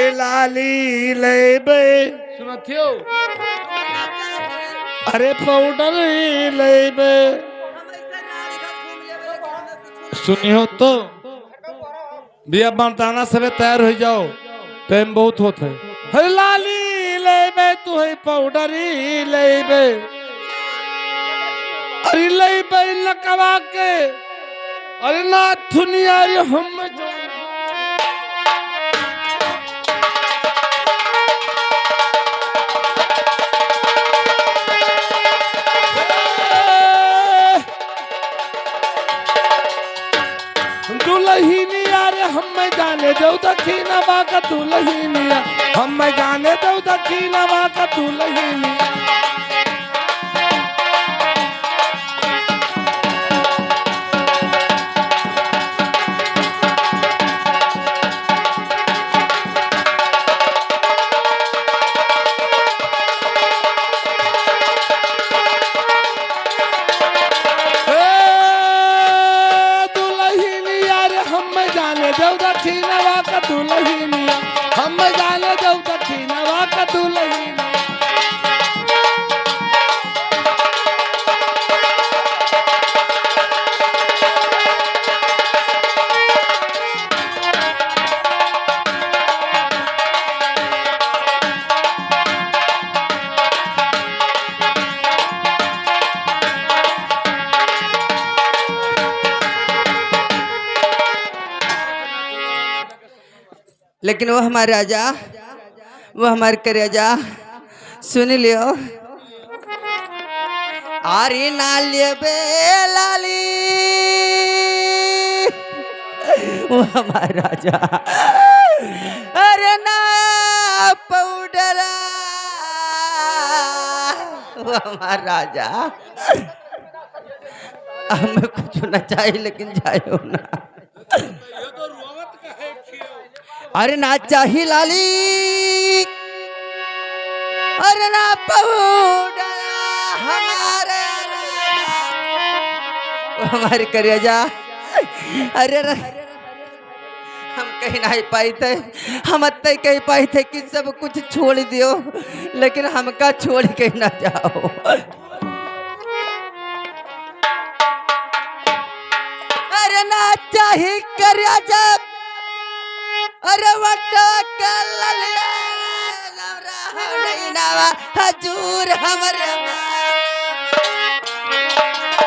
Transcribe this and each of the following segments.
अरे लाली लेबे सुनथियो अरे पाउडर लेबे सुनियो तो बिया बनताना सबे तैयार हो जाओ टाइम बहुत होत है अरे लाली लेबे तू है पाउडर लेबे अरे लेबे लकवा के अरे ना दुनिया ये हम जो दुल्हनिया रे हम जाने दो दक्षिणा का दुल्हनिया हम जाने दो दक्षिणा का दुल्हनिया दक्षिणवा का दुल्हनिया हम जाने दो दक्षिणवा का दुल्हनिया लेकिन वो हमारे राजा वो हमारे करेजा सुन लियो आरी नालिए बे लाली वो हमारे राजा अरे ना पाउडर वो हमारा राजा हमें कुछ ना चाहिए लेकिन जायो ना अरे ना चाहिए लाली अरे ना पाउडर हमारे करेजा अरे हम कहीं नहीं पाई थे हम अत्ते कहीं पाई थे कि सब कुछ छोड़ दियो लेकिन हमका छोड़ के ना जाओ अरे ना चाहिए करेजा अरे हजूर हमारे हजूर हमारे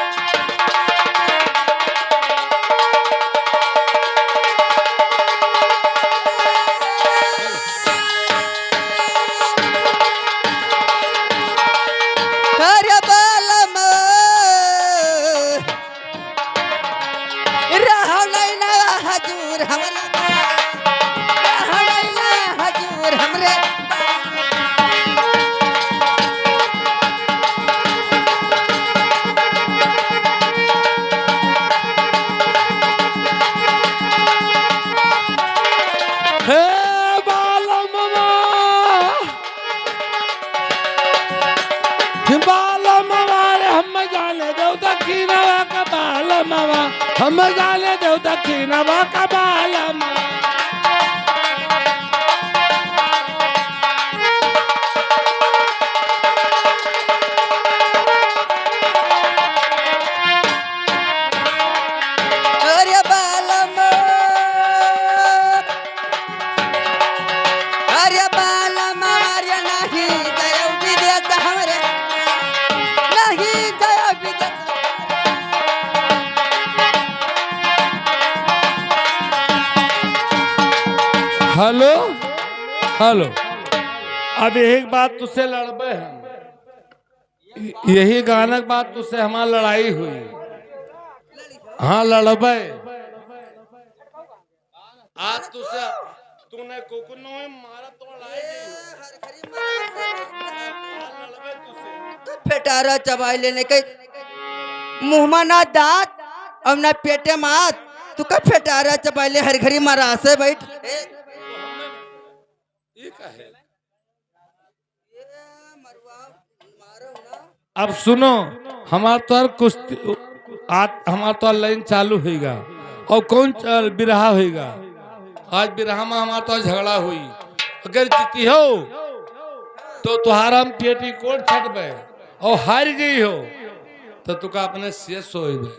हम जाने दो दक्षिणवा का बालम अरे बालम अरे नहीं गयो विदेश हमरे नहीं गयो विदेश हेलो हेलो अब एक बात तुझसे लड़बे हम यही गाना के बाद तुझसे हमारी लड़ाई हुई हाँ लड़बे आज तुझसे तूने कोकुनो मारा तो लड़बे तुझसे पेटारा चबाई लेने के मुँह ना दांत और ना पेटे मात तू का फेटारा चबाई ले हर घड़ी मारा से बैठ अब सुनो हमारा तो कुश्ती आज हमारा तो लाइन चालू होगा और कौन बिरहा होगा आज बिरहा में हमारा तो झगड़ा हुई अगर जीती हो तो तुहार हम पेटीकोट छटबे और हार गई हो तो तुका अपने शेष होइबे।